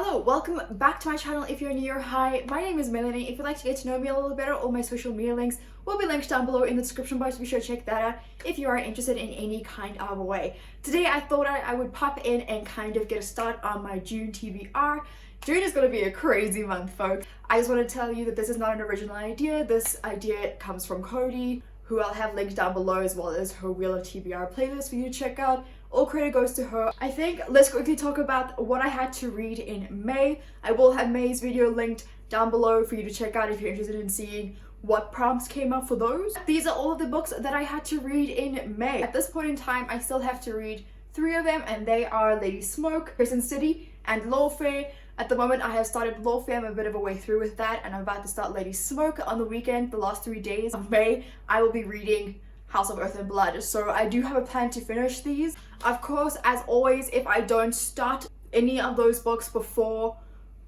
Hello, welcome back to my channel. If you're new, hi, my name is Melleny. If you'd like to get to know me a little better, all my social media links will be linked down below in the description box. Be sure to check that out if you are interested in any kind of way. Today I thought I would pop in and kind of get a start on my June TBR. June is going to be a crazy month, folks. I just want to tell you that this is not an original idea. This idea comes from Codie, who I'll have linked down below, as well as her Wheel of TBR playlist for you to check out. All credit goes to her. I think let's quickly talk about what I had to read in May. I will have May's video linked down below for you to check out if you're interested in seeing what prompts came up for those. These are all of the books that I had to read in May. At this point in time, I still have to read 3 of them, and they are Lady Smoke, Prison City, and Lawfare. At the moment, I have started Lawfare. I'm a bit of a way through with that, and I'm about to start Lady Smoke on the weekend. The last 3 days of May, I will be reading House of Earth and Blood, so I do have a plan to finish these. Of course, as always, if I don't start any of those books before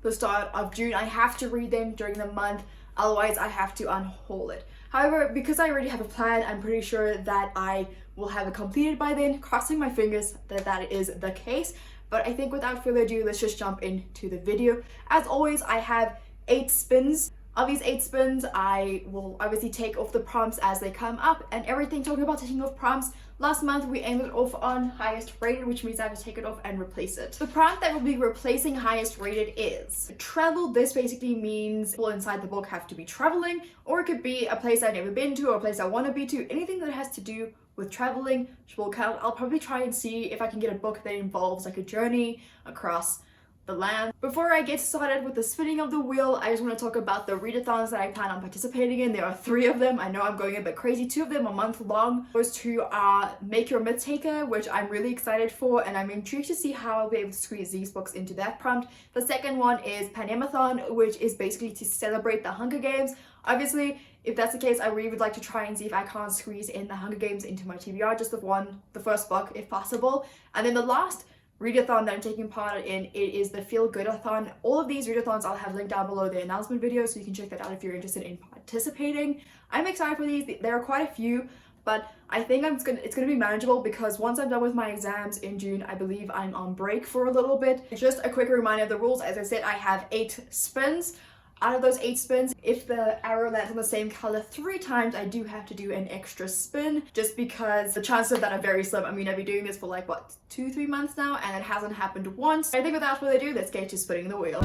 the start of June, I have to read them during the month, otherwise I have to unhaul it. However, because I already have a plan, I'm pretty sure that I will have it completed by then, crossing my fingers that that is the case. But I think without further ado, let's just jump into the video. As always, I have 8 spins. Of these 8 spins, I will obviously take off the prompts as they come up and everything. Talking about taking off prompts, last month we ended off on highest rated, which means I have to take it off and replace it. The prompt that will be replacing highest rated is travel. This basically means people inside the book have to be traveling, or it could be a place I've never been to or a place I want to be to. Anything that has to do with traveling will count. I'll probably try and see if I can get a book that involves like a journey across the land. Before I get started with the spinning of the wheel, I just want to talk about the readathons that I plan on participating in. There are 3 of them. I know I'm going a bit crazy. 2 of them are month long. Those 2 are Make Your Myth Taker, which I'm really excited for, and I'm intrigued to see how I'll be able to squeeze these books into that prompt. The second one is Panemathon, which is basically to celebrate the Hunger Games. Obviously, if that's the case, I really would like to try and see if I can't squeeze in the Hunger Games into my TBR, just the first book if possible. And then the last readathon that I'm taking part in, it is the Feel Goodathon. All of these readathons I'll have linked down below the announcement video, so you can check that out if you're interested in participating. I'm excited for these. There are quite a few, but I think it's gonna be manageable because once I'm done with my exams in June, I believe I'm on break for a little bit. Just a quick reminder of the rules. As I said, I have 8 spins. Out of those 8 spins, if the arrow lands on the same color 3 times, I do have to do an extra spin, just because the chances of that are very slim. I mean, I've been doing this for like, what, 2-3 months now, and it hasn't happened once. I think without further ado, let's get to spinning the wheel.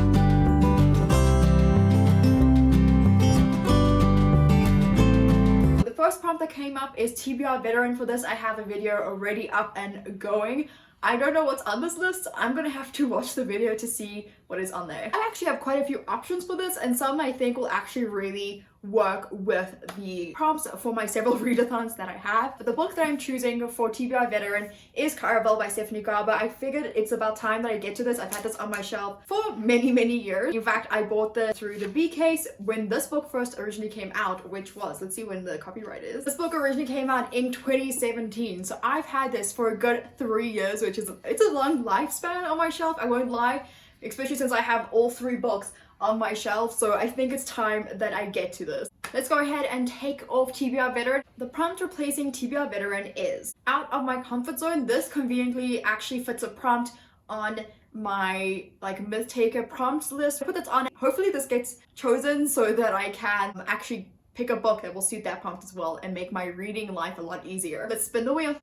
The first prompt that came up is TBR Veteran. For this, I have a video already up and going. I don't know what's on this list. I'm gonna have to watch the video to see what is on there. I actually have quite a few options for this, and some I think will actually really work with the prompts for my several readathons that I have. But the book that I'm choosing for TBR Veteran is Caravel by Stephanie Garber. I figured it's about time that I get to this. I've had this on my shelf for many years. In fact, I bought this through the B case when this book first originally came out, which was, let's see when the copyright is. This book originally came out in 2017, so I've had this for a good 3 years, which is, it's a long lifespan on my shelf, I won't lie, especially since I have all 3 books on my shelf, so I think it's time that I get to this. Let's go ahead and take off TBR Veteran. The prompt replacing TBR Veteran is Out of My Comfort Zone. This conveniently actually fits a prompt on my like Myth Taker prompts list. I put this on. Hopefully this gets chosen so that I can actually pick a book that will suit that prompt as well and make my reading life a lot easier. Let's spin the wheel.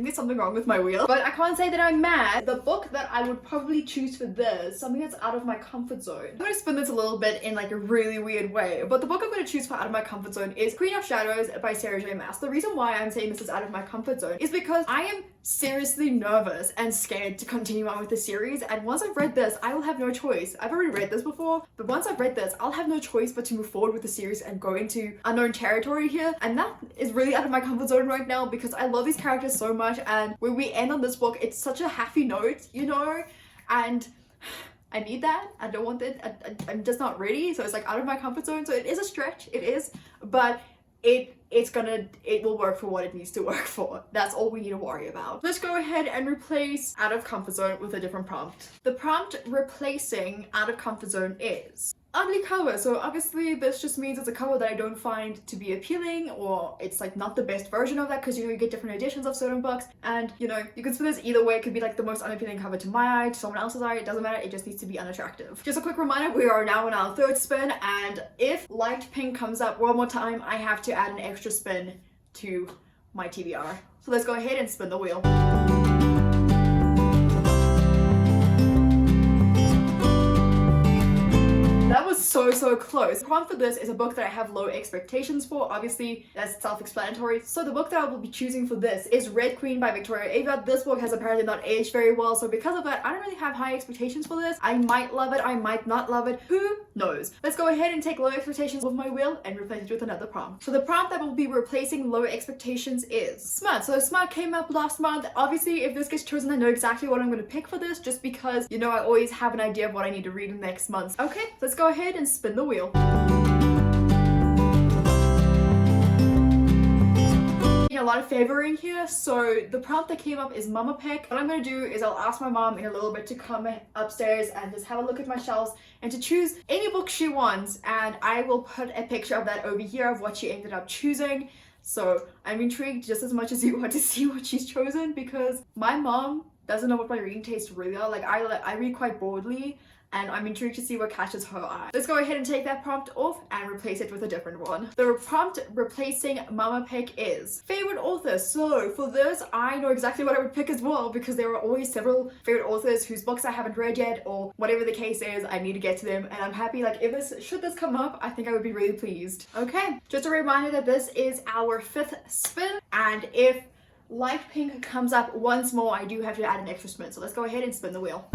There's something wrong with my wheel, but I can't say that I'm mad. The book that I would probably choose for this, something that's out of my comfort zone. I'm gonna spin this a little bit in like a really weird way, but the book I'm gonna choose for out of my comfort zone is Queen of Shadows by Sarah J. Maas. The reason why I'm saying this is out of my comfort zone is because I am seriously nervous and scared to continue on with the series, and once I've read this, I will have no choice. I've already read this before, but once I've read this, I'll have no choice but to move forward with the series and go into unknown territory here, and that is really out of my comfort zone right now because I love these characters so much, and when we end on this book, it's such a happy note, you know, and I need that. I don't want that. I'm just not ready, so it's like out of my comfort zone, so it is a stretch, it is, but it will work for what it needs to work for. That's all we need to worry about. Let's go ahead and replace out of comfort zone with a different prompt. The prompt replacing out of comfort zone is ugly cover. So obviously this just means it's a cover that I don't find to be appealing, or it's like not the best version of that, because you know you get different editions of certain books, and you know you can spin this either way. It could be like the most unappealing cover to my eye, to someone else's eye, it doesn't matter, it just needs to be unattractive. Just a quick reminder, we are now on our third spin, and if light pink comes up one more time, I have to add an extra spin to my TBR. So let's go ahead and spin the wheel. That was so close. The prompt for this is a book that I have low expectations for. Obviously, that's self-explanatory. So the book that I will be choosing for this is Red Queen by Victoria Aveyard. This book has apparently not aged very well, so because of that, I don't really have high expectations for this. I might love it, I might not love it. Who knows? Let's go ahead and take low expectations with my wheel and replace it with another prompt. So the prompt that will be replacing low expectations is Smut. So Smut came up last month. Obviously, if this gets chosen, I know exactly what I'm going to pick for this, just because, you know, I always have an idea of what I need to read next month. Okay, let's go ahead and spin the wheel. A lot of favoring here, so the prompt that came up is Mama Pick. What I'm going to do is I'll ask my mom in a little bit to come upstairs and just have a look at my shelves and to choose any book she wants, and I will put a picture of that over here of what she ended up choosing. So I'm intrigued just as much as you want to see what she's chosen, because my mom doesn't know what my reading tastes really are. Like I read quite broadly, and I'm intrigued to see what catches her eye. Let's go ahead and take that prompt off and replace it with a different one. The prompt replacing Mama Pick is favorite author. So for this, I know exactly what I would pick as well, because there are always several favorite authors whose books I haven't read yet, or whatever the case is, I need to get to them, and I'm happy. Like should this come up, I think I would be really pleased. Okay, just a reminder that this is our 5th spin, and if light pink comes up once more, I do have to add an extra spin. So let's go ahead and spin the wheel.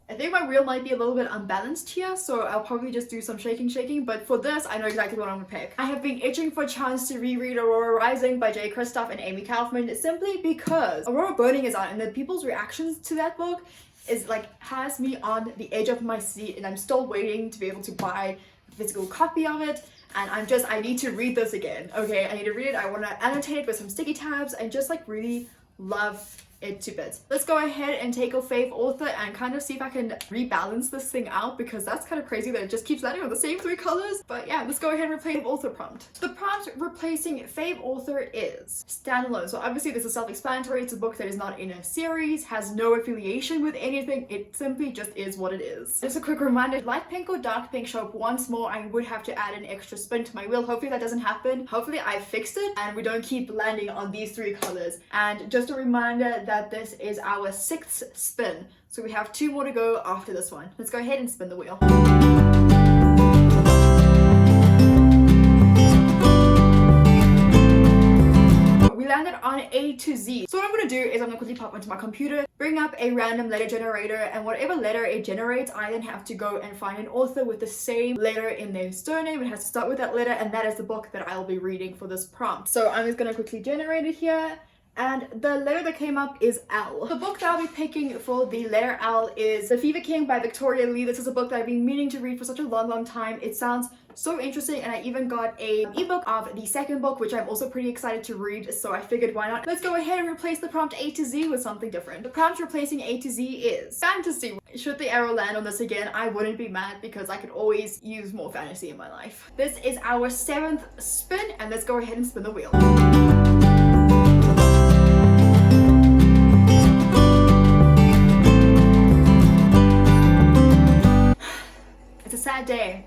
I think my wheel might be a little bit unbalanced here, so I'll probably just do some shaking, but for this, I know exactly what I'm gonna pick. I have been itching for a chance to reread Aurora Rising by J. Kristoff and Amy Kaufman, simply because Aurora Burning is out, and the people's reactions to that book is like, has me on the edge of my seat, and I'm still waiting to be able to buy a physical copy of it. And I need to read this again. Okay, I need to read it. I want to annotate it with some sticky tabs and just like really love it to bits. Let's go ahead and take a fave author and kind of see if I can rebalance this thing out, because that's kind of crazy that it just keeps landing on the same 3 colors. But yeah, let's go ahead and replace author prompt. The prompt replacing fave author is standalone. So obviously this is self-explanatory. It's a book that is not in a series, has no affiliation with anything. It simply just is what it is. Just a quick reminder, light pink or dark pink show up once more, I would have to add an extra spin to my wheel. Hopefully that doesn't happen. Hopefully I fixed it and we don't keep landing on these 3 colors. And just a reminder that this is our 6th spin, so we have 2 more to go after this one. Let's go ahead and spin the wheel. We landed on A to Z. So what I'm going to do is I'm going to quickly pop onto my computer, bring up a random letter generator, and whatever letter it generates, I then have to go and find an author with the same letter in their surname. It has to start with that letter, and that is the book that I'll be reading for this prompt. So I'm just going to quickly generate it here. And the letter that came up is L. The book that I'll be picking for the letter L is The Fever King by Victoria Lee. This is a book that I've been meaning to read for such a long time. It sounds so interesting, and I even got a ebook of the 2nd book, which I'm also pretty excited to read, so I figured why not. Let's go ahead and replace the prompt A to Z with something different. The prompt replacing A to Z is fantasy. Should the arrow land on this again, I wouldn't be mad, because I could always use more fantasy in my life. This is our 7th spin, and let's go ahead and spin the wheel. Sad day,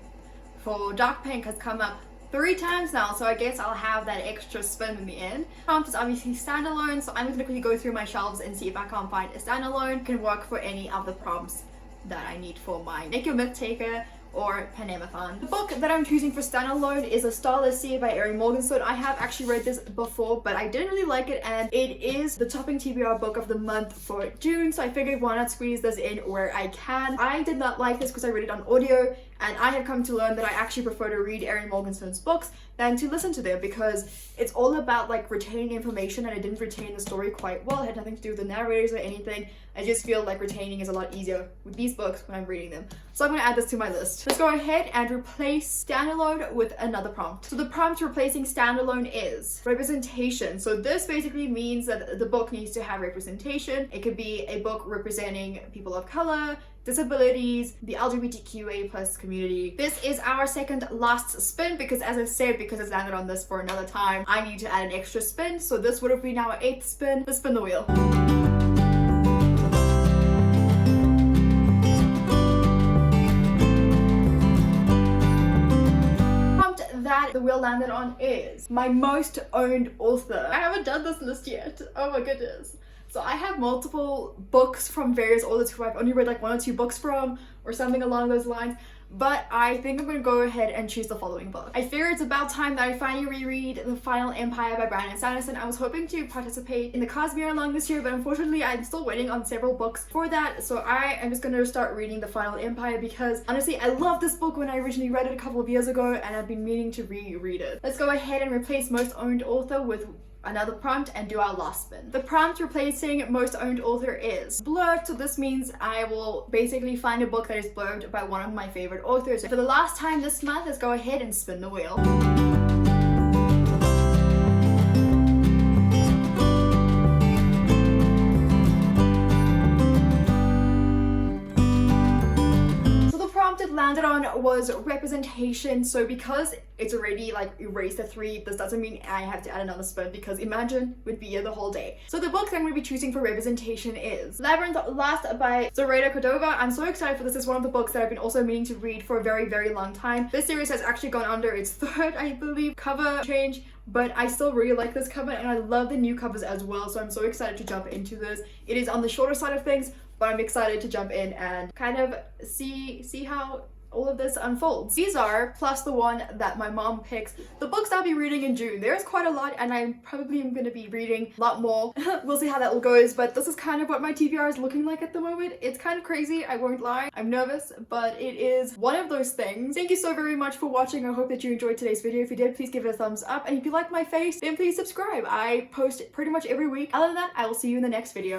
for dark pink has come up 3 times now, so I guess I'll have that extra spin in the end. Prompt is obviously standalone, so I'm just gonna quickly go through my shelves and see if I can't find a standalone. It can work for any of the prompts that I need for my Make Your Myth Taker or Readathons. The book that I'm choosing for standalone is A Starless Sea by Erin Morgenstern. I have actually read this before, but I didn't really like it, and it is the topping TBR book of the month for June, so I figured why not squeeze this in where I can. I did not like this because I read it on audio, and I have come to learn that I actually prefer to read Erin Morgenstern's books than to listen to them, because it's all about like retaining information, and I didn't retain the story quite well. It had nothing to do with the narrators or anything. I just feel like retaining is a lot easier with these books when I'm reading them. So I'm going to add this to my list. Let's go ahead and replace standalone with another prompt. So the prompt replacing standalone is representation. So this basically means that the book needs to have representation. It could be a book representing people of color, disabilities, the LGBTQA plus community. This is our second last spin, because as I said, because it's landed on this for another time, I need to add an extra spin. So this would have been our 8th spin. Let's spin the wheel. That the wheel landed on is my most owned author. I haven't done this list yet. Oh my goodness. So I have multiple books from various authors who I've only read like 1 or 2 books from, or something along those lines. But I think I'm going to go ahead and choose the following book. I figure it's about time that I finally reread The Final Empire by Brandon Sanderson. I was hoping to participate in the Cosby along this year, but unfortunately I'm still waiting on several books for that. So I am just going to start reading The Final Empire, because honestly I loved this book when I originally read it a couple of years ago, and I've been meaning to reread it. Let's go ahead and replace most owned author with another prompt and do our last spin. The prompt replacing most owned author is blurbed. So this means I will basically find a book that is blurbed by one of my favorite authors. For the last time this month, let's go ahead and spin the wheel. It landed on was representation. So because it's already like erased the 3, this doesn't mean I have to add another spin, because imagine would be here the whole day. So the book that I'm going to be choosing for representation is Labyrinth Last by Zoraida Cordova. I'm so excited for this. It's one of the books that I've been also meaning to read for a very, very long time. This series has actually gone under its 3rd, I believe, cover change, but I still really like this cover, and I love the new covers as well. So I'm so excited to jump into this. It is on the shorter side of things, but I'm excited to jump in and kind of see how all of this unfolds. These are, plus the one that my mom picks, the books I'll be reading in June. There's quite a lot, and I probably am going to be reading a lot more. We'll see how that all goes, but this is kind of what my TBR is looking like at the moment. It's kind of crazy, I won't lie. I'm nervous, but it is one of those things. Thank you so very much for watching. I hope that you enjoyed today's video. If you did, please give it a thumbs up, and if you like my face, then please subscribe. I post pretty much every week. Other than that, I will see you in the next video.